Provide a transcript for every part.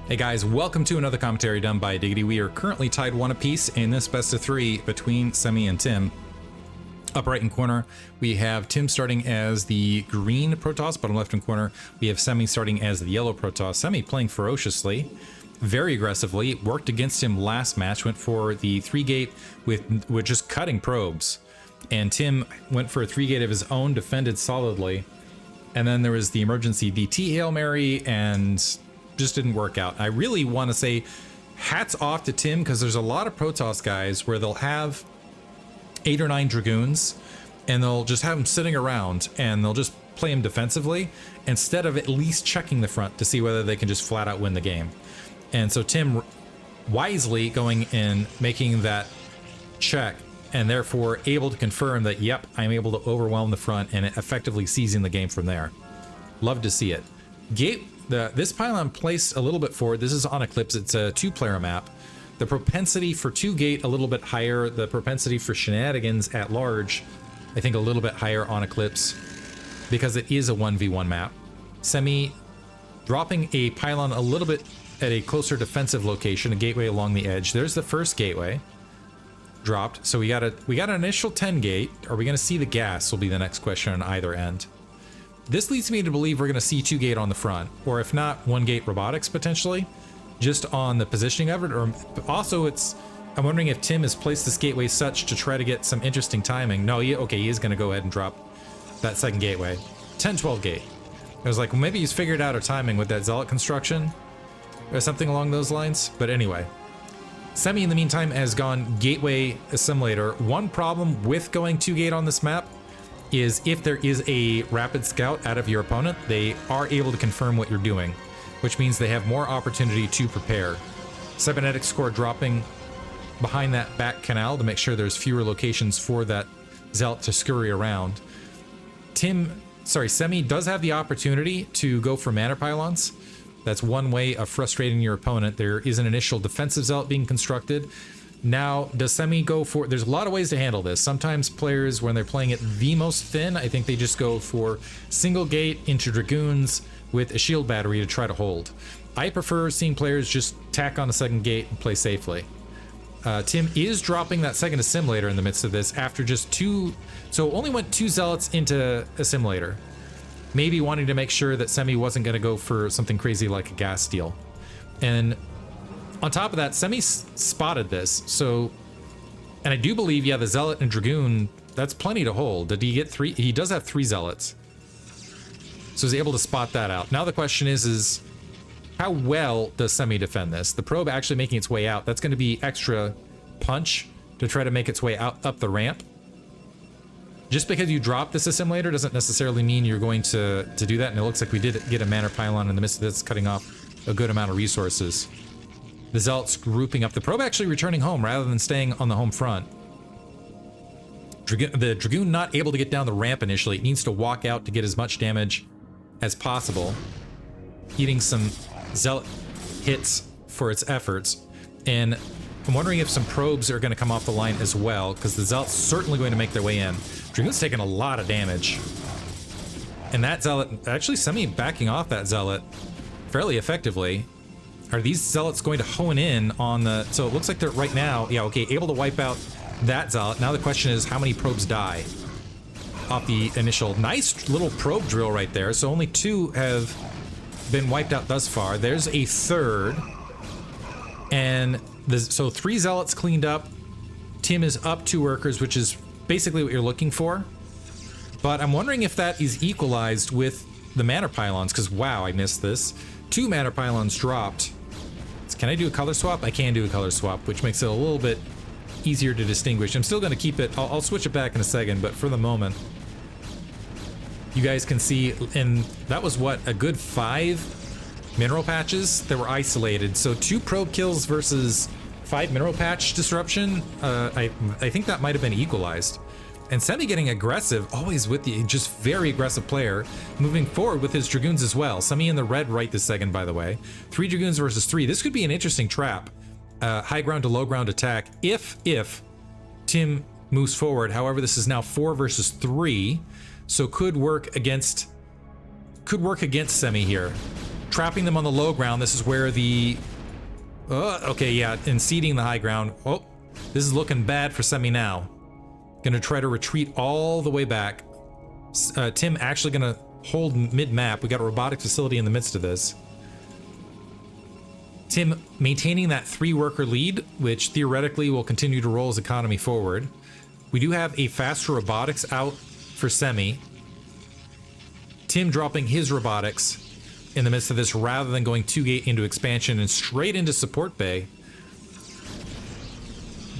Hey guys, welcome to another commentary done by Diggity. We are currently tied 1 apiece in this best of 3 between Semih and Tim. Up right in corner, we have Tim starting as the green Protoss. Bottom left in corner, we have Semih starting as the yellow Protoss. Semih playing ferociously, very aggressively, worked against him last match, went for the 3-gate with just cutting probes. And Tim went for a 3-gate of his own, defended solidly. And then there was the emergency DT Hail Mary and just didn't work out. I really want to say hats off to Tim, because there's a lot of Protoss guys where they'll have 8 or 9 Dragoons and they'll just have them sitting around and they'll just play them defensively instead of at least checking the front to see whether they can just flat out win the game. And so Tim wisely going and making that check and therefore able to confirm that, yep, I'm able to overwhelm the front and effectively seizing the game from there. Love to see it. This pylon placed a little bit forward. This is on Eclipse. It's a 2-player map. The propensity for 2-gate a little bit higher. The propensity for shenanigans at large, I think, a little bit higher on Eclipse because it is a 1v1 map. Semih dropping a pylon a little bit at a closer defensive location, a gateway along the edge. There's the first gateway dropped. So we got an initial 10-gate. Are we going to see the gas will be the next question on either end. This leads me to believe we're going to see 2-gate on the front, or if not, 1-gate robotics potentially, just on the positioning of it. Or also, I'm wondering if Tim has placed this gateway such to try to get some interesting timing. No, he is going to go ahead and drop that second gateway. 10-12 gate. I was like, well, maybe he's figured out a timing with that Zealot construction or something along those lines. But anyway, Semih in the meantime has gone gateway assimilator. One problem with going 2-gate on this map is if there is a rapid scout out of your opponent, they are able to confirm what you're doing, which means they have more opportunity to prepare. Cybernetic score dropping behind that back canal to make sure there's fewer locations for that Zealot to scurry around. Semih does have the opportunity to go for mana pylons. That's one way of frustrating your opponent. There is an initial defensive Zealot being constructed. Now, does Semih go for... There's a lot of ways to handle this. Sometimes players, when they're playing it the most thin, I think they just go for single gate into Dragoons with a shield battery to try to hold. I prefer seeing players just tack on a second gate and play safely. Tim is dropping that second assimilator in the midst of this after just 2... So only went 2 Zealots into assimilator. Maybe wanting to make sure that Semih wasn't going to go for something crazy like a gas steal. And on top of that, Semih spotted this, so... And I do believe, yeah, the Zealot and Dragoon, that's plenty to hold. Did he get 3? He does have 3 Zealots. So he's able to spot that out. Now the question is how well does Semih defend this? The probe actually making its way out, that's going to be extra punch to try to make its way out up the ramp. Just because you drop this assimilator doesn't necessarily mean you're going to do that, and it looks like we did get a mana pylon in the midst of this, cutting off a good amount of resources. The Zealots grouping up. The probe actually returning home rather than staying on the home front. The Dragoon not able to get down the ramp initially. It needs to walk out to get as much damage as possible. Eating some Zealot hits for its efforts. And I'm wondering if some probes are going to come off the line as well, because the Zealot's certainly going to make their way in. Dragoon's taking a lot of damage. And that Zealot, actually Semih backing off that Zealot fairly effectively. Are these Zealots going to hone in on the... So it looks like they're right now... Yeah, okay, able to wipe out that Zealot. Now the question is how many probes die off the initial... Nice little probe drill right there. So only 2 have been wiped out thus far. There's a third. And so 3 Zealots cleaned up. Tim is up 2 workers, which is basically what you're looking for. But I'm wondering if that is equalized with the mana pylons, because wow, I missed this. 2 mana pylons dropped. Can I do a color swap? I can do a color swap, which makes it a little bit easier to distinguish. I'm still going to keep it. I'll switch it back in a second, but for the moment, you guys can see, and that was what, a good 5 mineral patches that were isolated. So 2 probe kills versus 5 mineral patch disruption. I think that might have been equalized. And Semih getting aggressive, always with the just very aggressive player, moving forward with his Dragoons as well. Semih in the red right this second, by the way. 3 Dragoons versus 3. This could be an interesting trap. High ground to low ground attack if Tim moves forward. However, this is now 4 versus 3, so could work against Semih here. trapping them on the low ground. This is where the... okay, yeah, and seeding the high ground. Oh, this is looking bad for Semih now. Gonna try to retreat all the way back. Tim actually gonna hold mid-map. We got a robotic facility in the midst of this. Tim maintaining that 3-worker lead, which theoretically will continue to roll his economy forward. We do have a faster robotics out for Semih. Tim dropping his robotics in the midst of this rather than going 2-gate into expansion and straight into support bay.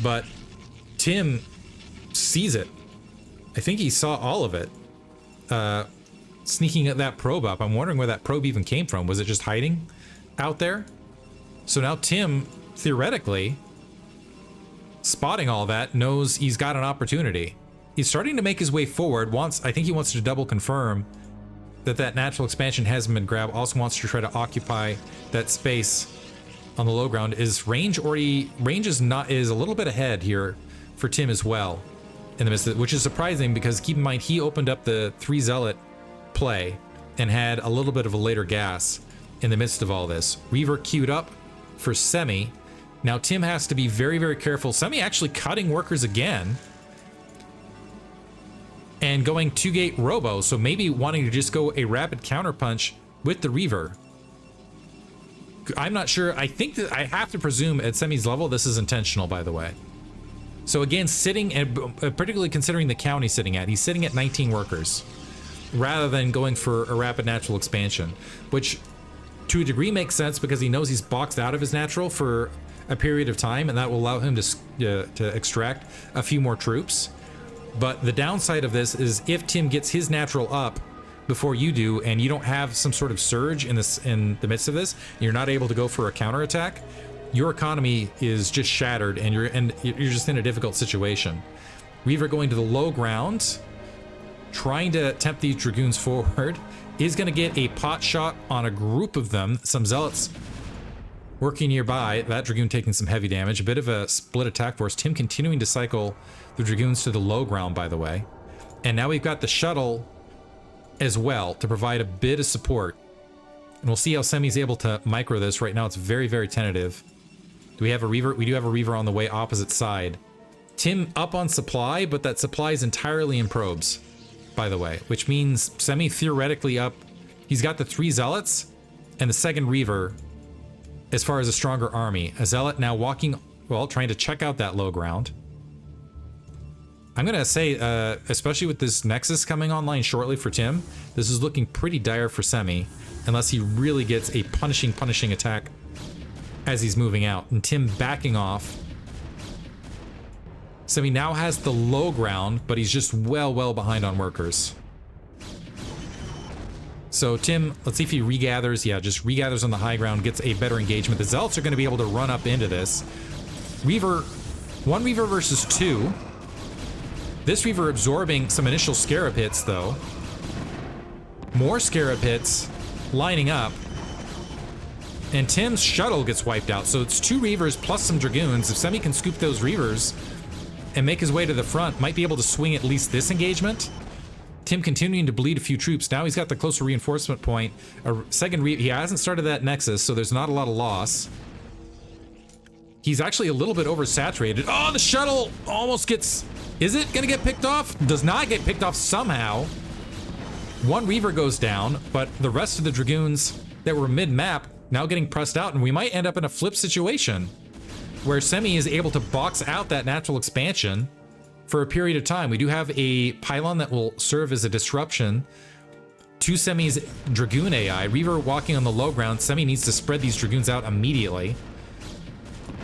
But Tim sees it. I think he saw all of it. Sneaking that probe up. I'm wondering where that probe even came from. Was it just hiding out there? So now Tim, theoretically, spotting all that, knows he's got an opportunity. He's starting to make his way forward. I think he wants to double confirm that natural expansion hasn't been grabbed. Also wants to try to occupy that space on the low ground. Is range already... Range is a little bit ahead here for Tim as well, in the midst of it, which is surprising because keep in mind he opened up the 3 Zealot play and had a little bit of a later gas in the midst of all this. Reaver queued up for Semih. Now Tim has to be very, very careful. Semih actually cutting workers again and going 2-gate robo, so maybe wanting to just go a rapid counterpunch with the Reaver. I'm not sure. I think that I have to presume at Semih's level this is intentional, by the way. So again, sitting, and particularly considering the count he's sitting at, he's sitting at 19 workers rather than going for a rapid natural expansion, which to a degree makes sense because he knows he's boxed out of his natural for a period of time, and that will allow him to extract a few more troops. But the downside of this is if Tim gets his natural up before you do, and you don't have some sort of surge in the midst of this, you're not able to go for a counterattack, your economy is just shattered, and you're just in a difficult situation. Reaver going to the low ground, trying to tempt these Dragoons forward, is going to get a pot shot on a group of them. Some Zealots working nearby. That Dragoon taking some heavy damage. A bit of a split attack force. Tim continuing to cycle the Dragoons to the low ground, by the way. And now we've got the shuttle as well to provide a bit of support. And we'll see how Semih's able to micro this. Right now it's very, very tentative. Do we have a Reaver? We do have a Reaver on the way opposite side. Tim up on supply, but that supply is entirely in probes, by the way, which means Semih theoretically up. He's got the 3 Zealots and the 2nd Reaver as far as a stronger army. A Zealot now walking, well, trying to check out that low ground. I'm going to say, especially with this Nexus coming online shortly for Tim, this is looking pretty dire for Semih, unless he really gets a punishing attack as he's moving out. And Tim backing off. Semih now has the low ground, but he's just well behind on workers. So Tim, let's see if he regathers. Yeah, just regathers on the high ground, gets a better engagement. The Zealots are going to be able to run up into this. Reaver, 1 Reaver versus 2. This Reaver absorbing some initial Scarab hits, though. More Scarab hits lining up. And Tim's shuttle gets wiped out. So it's 2 Reavers plus some Dragoons. If Semih can scoop those Reavers and make his way to the front, might be able to swing at least this engagement. Tim continuing to bleed a few troops. Now he's got the closer reinforcement point. He hasn't started that Nexus, so there's not a lot of loss. He's actually a little bit oversaturated. Oh, the shuttle almost gets... Is it going to get picked off? Does not get picked off somehow. 1 Reaver goes down, but the rest of the Dragoons that were mid-map now getting pressed out, and we might end up in a flip situation where Semih is able to box out that natural expansion for a period of time. We do have a pylon that will serve as a disruption to Semih's Dragoon AI. Reaver walking on the low ground. Semih needs to spread these Dragoons out immediately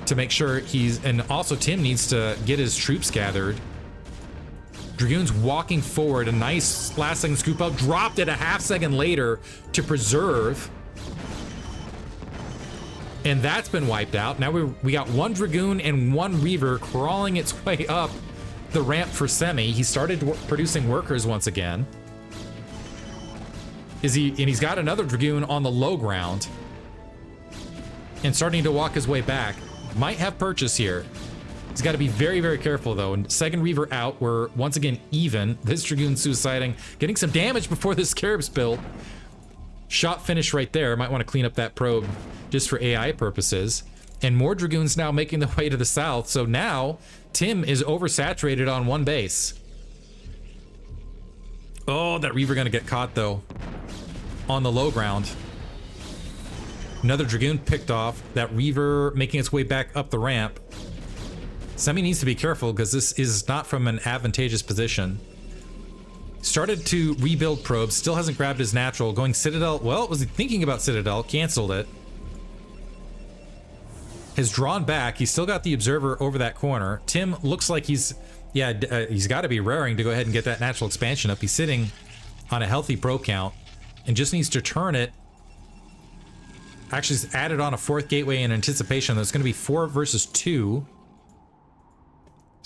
to make sure and also Tim needs to get his troops gathered. Dragoons walking forward, a nice last second scoop up, dropped it a half-second later to preserve. And that's been wiped out. Now we got 1 Dragoon and 1 Reaver crawling its way up the ramp for Semih. He started producing workers once again. And he's got another Dragoon on the low ground and starting to walk his way back. Might have purchase here. He's got to be very, very careful though. And 2nd Reaver out. We're once again even. This Dragoon suiciding, getting some damage before this Scarab's built. Shot finish right there. Might want to clean up that probe just for AI purposes. And more Dragoons now making their way to the south. So now Tim is oversaturated on one base. Oh, that Reaver gonna get caught though. On the low ground. Another Dragoon picked off. That Reaver making its way back up the ramp. Semih needs to be careful because this is not from an advantageous position. Started to rebuild probes, still hasn't grabbed his natural. Going Citadel, well, was he thinking about Citadel, canceled it. Has drawn back, he's still got the Observer over that corner. Tim looks like he's, he's got to be raring to go ahead and get that natural expansion up. He's sitting on a healthy pro count and just needs to turn it. Actually, he's added on a 4th gateway in anticipation. There's going to be 4 versus 2.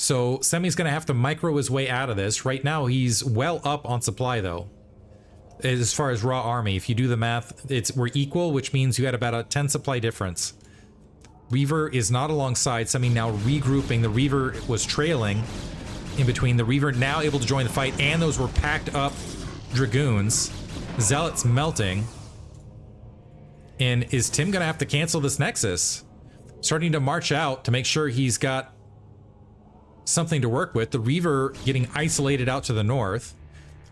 So Semih's going to have to micro his way out of this. Right now, he's well up on supply, though. As far as raw army, if you do the math, we're equal, which means you had about a 10 supply difference. Reaver is not alongside. Semih now regrouping. The Reaver was trailing in between. The Reaver now able to join the fight, and those were packed up Dragoons. Zealots melting. And is Tim going to have to cancel this Nexus? Starting to march out to make sure he's got something to work with. The Reaver getting isolated out to the north.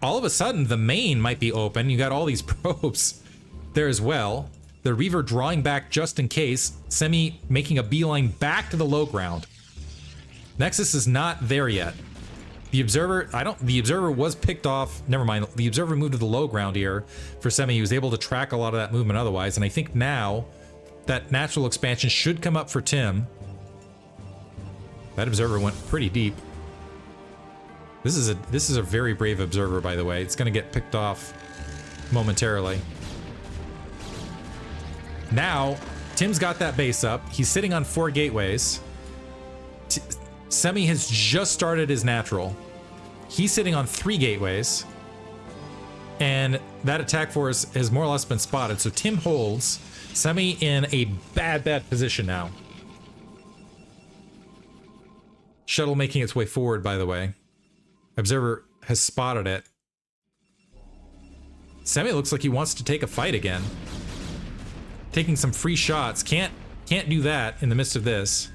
All of a sudden, the main might be open. You got all these probes there as well. The Reaver drawing back just in case. Semih making a beeline back to the low ground. Nexus is not there yet. The Observer, the Observer was picked off. Never mind. The Observer moved to the low ground here for Semih. He was able to track a lot of that movement otherwise. And I think now that natural expansion should come up for Tim. That Observer went pretty deep. This is a very brave Observer, by the way. It's going to get picked off momentarily. Now, Tim's got that base up. He's sitting on 4 gateways. Semih has just started his natural. He's sitting on 3 gateways. And that attack force has more or less been spotted. So Tim holds. Semih in a bad position now. Shuttle making its way forward, by the way. Observer has spotted it. Semih looks like he wants to take a fight again. Taking some free shots. Can't do that in the midst of this.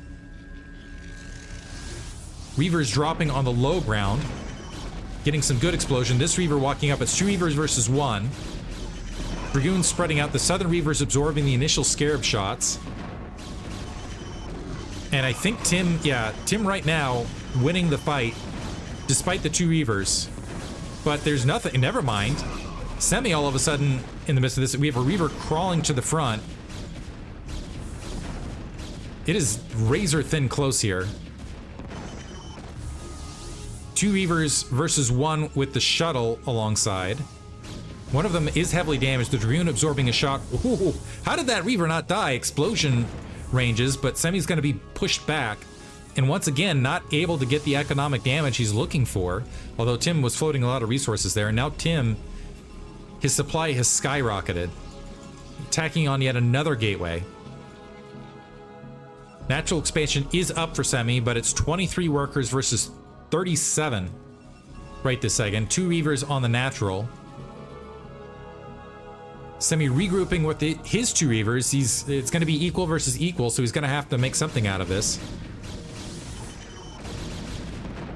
Reaver's dropping on the low ground. Getting some good explosion. This Reaver walking up. It's 2 Reavers versus 1. Dragoons spreading out. The Southern Reaver's absorbing the initial Scarab shots. And I think Tim right now winning the fight despite the 2 Reavers. But there's nothing, never mind. Semih all of a sudden in the midst of this, we have a Reaver crawling to the front. It is razor thin close here. 2 Reavers versus 1 with the shuttle alongside. One of them is heavily damaged. The Dragoon absorbing a shot. Ooh, how did that Reaver not die? Explosion ranges, but Semih's going to be pushed back. And once again, not able to get the economic damage he's looking for. Although Tim was floating a lot of resources there. And now Tim, his supply has skyrocketed. Attacking on yet another gateway. Natural expansion is up for Semih, but it's 23 workers versus 37 right this second. 2 Reavers on the natural. Semih regrouping with his 2 Reavers. It's going to be equal versus equal, so he's going to have to make something out of this.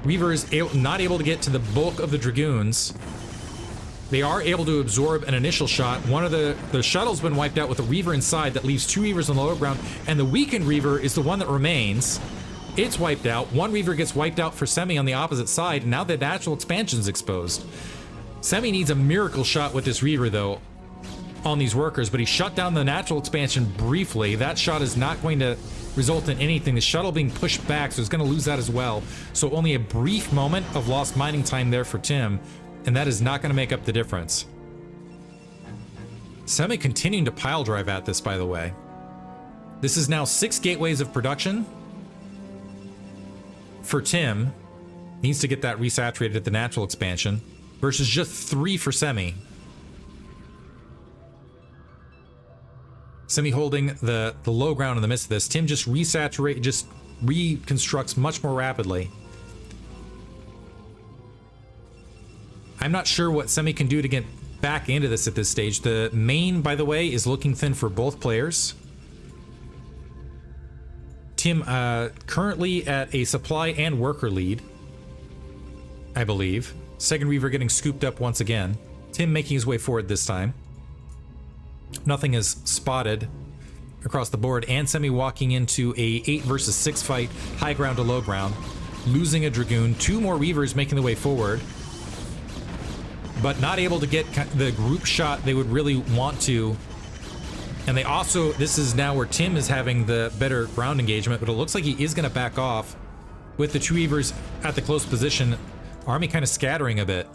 Reavers not able to get to the bulk of the Dragoons. They are able to absorb an initial shot. One of the shuttle's been wiped out with a Reaver inside that leaves 2 Reavers on the lower ground, and the weakened Reaver is the one that remains. It's wiped out. 1 Reaver gets wiped out for Semih on the opposite side, and now the natural expansion's exposed. Semih needs a miracle shot with this Reaver, though, on these workers, but he shut down the natural expansion briefly. That shot is not going to result in anything. The shuttle being pushed back, so it's going to lose that as well. So only a brief moment of lost mining time there for Tim, and that is not going to make up the difference. Semih continuing to pile drive at this, by the way. This is now 6 gateways of production for Tim. Needs to get that resaturated at the natural expansion versus just 3 for Semih. Semih holding the low ground in the midst of this. Tim just reconstructs much more rapidly. I'm not sure what Semih can do to get back into this at this stage. The main, by the way, is looking thin for both players. Tim currently at a supply and worker lead, I believe. Second Reaver getting scooped up once again. Tim making his way forward this time. Nothing is spotted across the board, and Semih walking into a 8 versus 6 fight, high ground to low ground, losing a Dragoon. 2 more Reavers making the way forward, but not able to get the group shot they would really want to. And they also, this is now where Tim is having the better ground engagement, but it looks like he is going to back off with the 2 Reavers at the close position. Army kind of scattering a bit.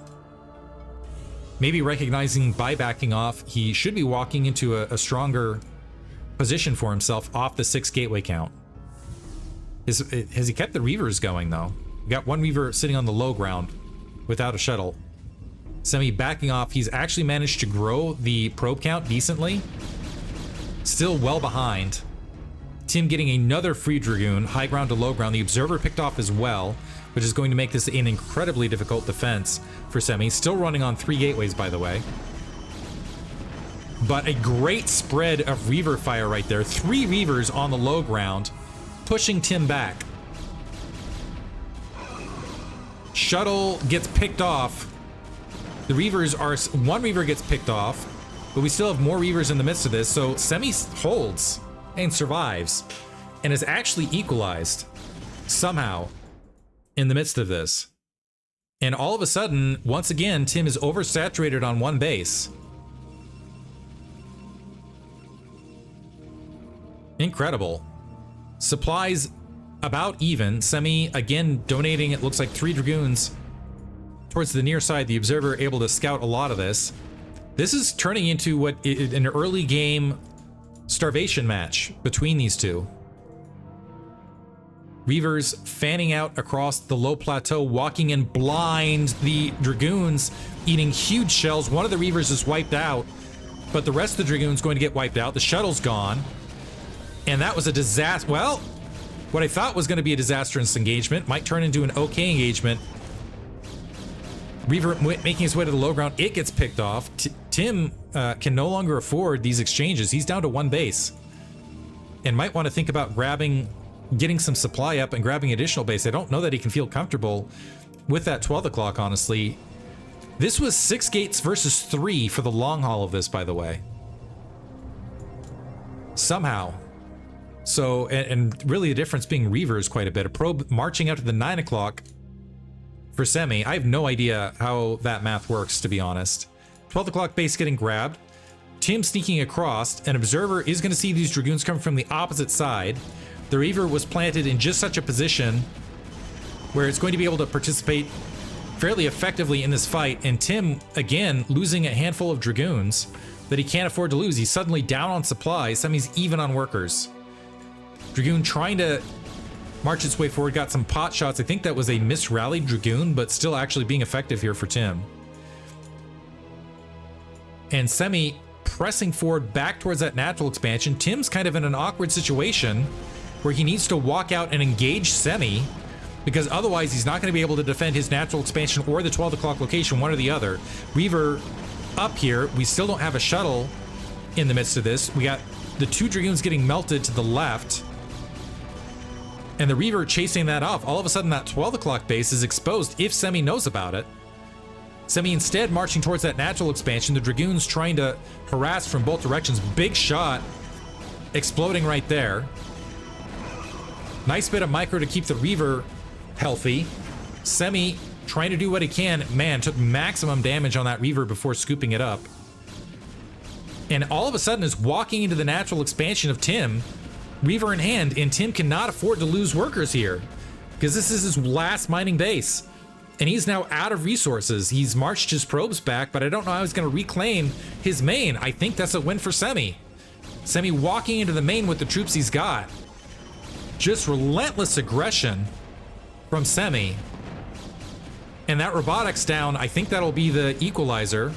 Maybe recognizing by backing off, he should be walking into a stronger position for himself off the 6 gateway count. Has he kept the Reavers going, though? We got 1 Reaver sitting on the low ground without a shuttle. Semih backing off. He's actually managed to grow the probe count decently. Still well behind. Tim getting another free Dragoon, high ground to low ground. The Observer picked off as well, which is going to make this an incredibly difficult defense for Semih. Still running on 3 gateways, by the way. But a great spread of Reaver fire right there. 3 Reavers on the low ground, pushing Tim back. Shuttle gets picked off. The Reavers are... 1 Reaver gets picked off, but we still have more Reavers in the midst of this, so Semih holds and survives and is actually equalized somehow in the midst of this. And all of a sudden, once again, Tim is oversaturated on 1 base. Incredible. Supplies about even. Semih again donating, it looks like 3 Dragoons towards the near side. The Observer able to scout a lot of this. This is turning into what an early game starvation match between these 2. Reavers fanning out across the low plateau, walking in blind. The Dragoons eating huge shells. 1 of the Reavers is wiped out, but the rest of the Dragoons going to get wiped out. The shuttle's gone. And that was a disaster. Well, what I thought was going to be a disastrous engagement might turn into an okay engagement. Reaver making his way to the low ground. It gets picked off. Tim can no longer afford these exchanges. He's down to 1 base and might want to think about getting some supply up and grabbing additional base. I don't know that he can feel comfortable with that 12 o'clock, honestly. This was 6 gates versus 3 for the long haul of this, by the way. Somehow. So, and really the difference being Reavers quite a bit. A probe marching out to the 9 o'clock for Semih. I have no idea how that math works, to be honest. 12 o'clock base getting grabbed. Tim sneaking across. An Observer is going to see these Dragoons come from the opposite side. The Reaver was planted in just such a position where it's going to be able to participate fairly effectively in this fight. And Tim, again, losing a handful of Dragoons that he can't afford to lose. He's suddenly down on supplies. Semih's even on workers. Dragoon trying to march its way forward. Got some pot shots. I think that was a misrallied Dragoon, but still actually being effective here for Tim. And Semih pressing forward back towards that natural expansion. Tim's kind of in an awkward situation where he needs to walk out and engage Semih, because otherwise he's not going to be able to defend his natural expansion or the 12 o'clock location, one or the other. Reaver up here. We still don't have a shuttle in the midst of this. We got the 2 Dragoons getting melted to the left, and the Reaver chasing that off. All of a sudden that 12 o'clock base is exposed if Semih knows about it. Semih instead marching towards that natural expansion. The Dragoons trying to harass from both directions. Big shot exploding right there. Nice bit of micro to keep the Reaver healthy. Semih trying to do what he can. Man, took maximum damage on that Reaver before scooping it up. And all of a sudden is walking into the natural expansion of Tim, Reaver in hand, and Tim cannot afford to lose workers here because this is his last mining base. And he's now out of resources. He's marched his probes back, but I don't know how he's going to reclaim his main. I think that's a win for Semih. Semih walking into the main with the troops he's got. Just relentless aggression from Semih. And that robotics down, I think that'll be the equalizer.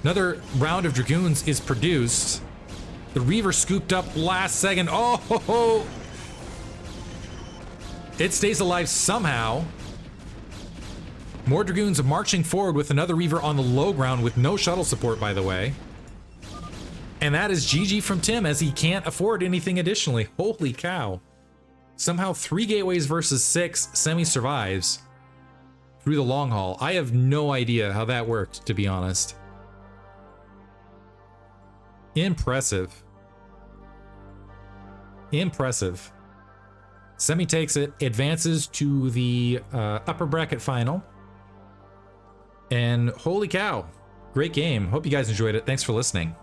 Another round of Dragoons is produced. The Reaver scooped up last second. Oh, ho, ho. It stays alive somehow. More Dragoons marching forward with another Reaver on the low ground with no shuttle support, by the way. And that is GG from Tim, as he can't afford anything additionally. Holy cow. Somehow 3 gateways versus 6, Semih survives through the long haul. I have no idea how that worked, to be honest. Impressive. Impressive. Semih takes it, advances to the upper bracket final. And holy cow, great game. Hope you guys enjoyed it. Thanks for listening.